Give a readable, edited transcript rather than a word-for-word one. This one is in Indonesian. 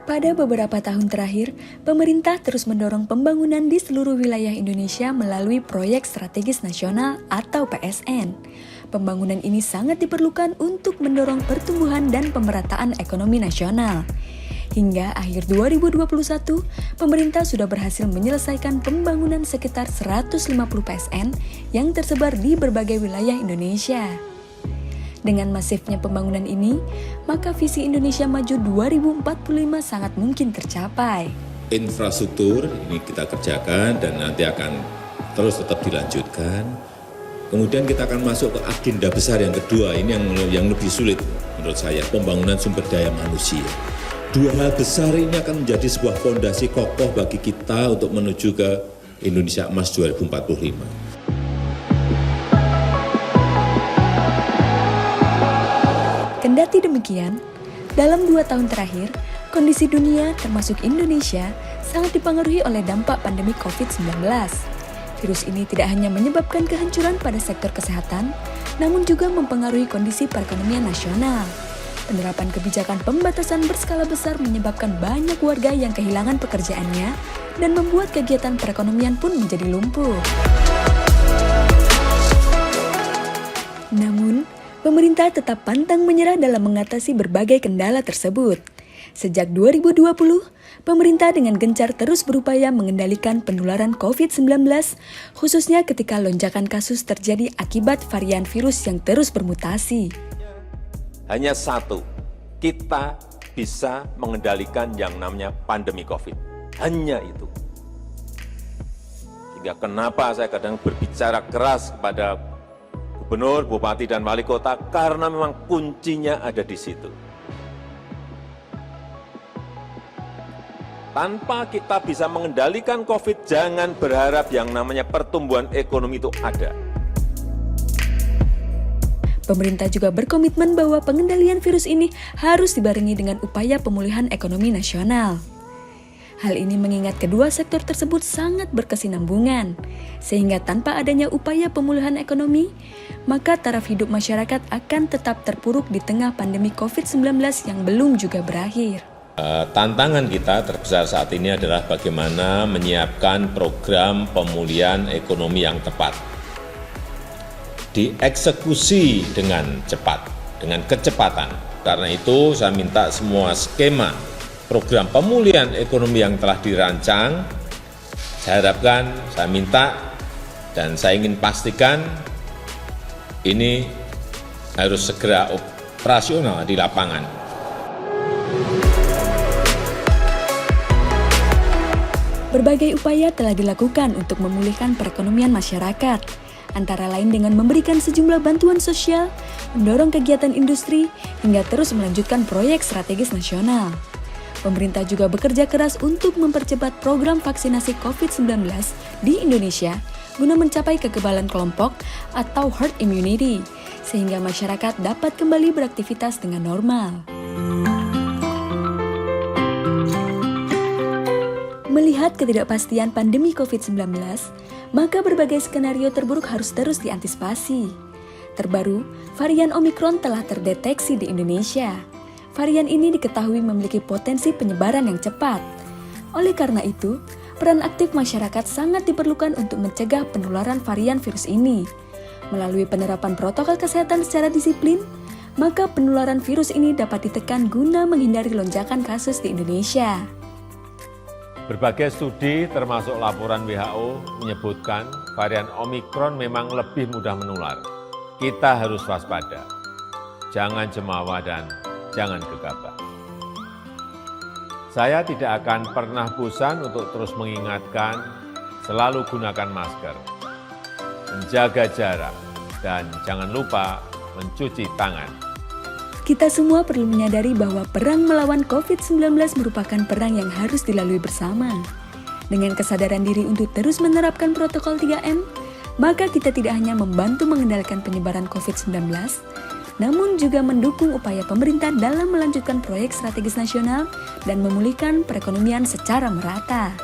Pada beberapa tahun terakhir, pemerintah terus mendorong pembangunan di seluruh wilayah Indonesia melalui Proyek Strategis Nasional atau PSN. Pembangunan ini sangat diperlukan untuk mendorong pertumbuhan dan pemerataan ekonomi nasional. Hingga akhir 2021, pemerintah sudah berhasil menyelesaikan pembangunan sekitar 150 PSN yang tersebar di berbagai wilayah Indonesia. Dengan masifnya pembangunan ini, maka visi Indonesia Maju 2045 sangat mungkin tercapai. Infrastruktur ini kita kerjakan dan nanti akan terus tetap dilanjutkan. Kemudian kita akan masuk ke agenda besar yang kedua, ini yang lebih sulit menurut saya, pembangunan sumber daya manusia. Dua hal besar ini akan menjadi sebuah fondasi kokoh bagi kita untuk menuju ke Indonesia Emas 2045. Kendati demikian, dalam 2 tahun terakhir, kondisi dunia termasuk Indonesia sangat dipengaruhi oleh dampak pandemi COVID-19. Virus ini tidak hanya menyebabkan kehancuran pada sektor kesehatan, namun juga mempengaruhi kondisi perekonomian nasional. Penerapan kebijakan pembatasan berskala besar menyebabkan banyak warga yang kehilangan pekerjaannya dan membuat kegiatan perekonomian pun menjadi lumpuh. Namun, pemerintah tetap pantang menyerah dalam mengatasi berbagai kendala tersebut. Sejak 2020, pemerintah dengan gencar terus berupaya mengendalikan penularan COVID-19, khususnya ketika lonjakan kasus terjadi akibat varian virus yang terus bermutasi. Hanya satu, kita bisa mengendalikan yang namanya pandemi COVID. Hanya itu. Sehingga kenapa saya kadang berbicara keras kepada gubernur, bupati, dan wali kota, karena memang kuncinya ada di situ. Tanpa kita bisa mengendalikan COVID, jangan berharap yang namanya pertumbuhan ekonomi itu ada. Pemerintah juga berkomitmen bahwa pengendalian virus ini harus dibarengi dengan upaya pemulihan ekonomi nasional. Hal ini mengingat kedua sektor tersebut sangat berkesinambungan, sehingga tanpa adanya upaya pemulihan ekonomi, maka taraf hidup masyarakat akan tetap terpuruk di tengah pandemi COVID-19 yang belum juga berakhir. Tantangan kita terbesar saat ini adalah bagaimana menyiapkan program pemulihan ekonomi yang tepat. Dieksekusi dengan cepat, dengan kecepatan. Karena itu saya minta semua skema program pemulihan ekonomi yang telah dirancang, saya harapkan, saya minta, dan saya ingin pastikan ini harus segera operasional di lapangan. Berbagai upaya telah dilakukan untuk memulihkan perekonomian masyarakat, antara lain dengan memberikan sejumlah bantuan sosial, mendorong kegiatan industri, hingga terus melanjutkan proyek strategis nasional. Pemerintah juga bekerja keras untuk mempercepat program vaksinasi COVID-19 di Indonesia guna mencapai kekebalan kelompok atau herd immunity, sehingga masyarakat dapat kembali beraktivitas dengan normal. Melihat ketidakpastian pandemi COVID-19, maka berbagai skenario terburuk harus terus diantisipasi. Terbaru, varian Omikron telah terdeteksi di Indonesia. Varian ini diketahui memiliki potensi penyebaran yang cepat. Oleh karena itu, peran aktif masyarakat sangat diperlukan untuk mencegah penularan varian virus ini. Melalui penerapan protokol kesehatan secara disiplin, maka penularan virus ini dapat ditekan guna menghindari lonjakan kasus di Indonesia. Berbagai studi termasuk laporan WHO menyebutkan varian Omikron memang lebih mudah menular. Kita harus waspada, jangan jemawa dan jangan gegabah. Saya tidak akan pernah bosan untuk terus mengingatkan, selalu gunakan masker, menjaga jarak, dan jangan lupa mencuci tangan. Kita semua perlu menyadari bahwa perang melawan COVID-19 merupakan perang yang harus dilalui bersama. Dengan kesadaran diri untuk terus menerapkan protokol 3M, maka kita tidak hanya membantu mengendalikan penyebaran COVID-19, namun juga mendukung upaya pemerintah dalam melanjutkan proyek strategis nasional dan memulihkan perekonomian secara merata.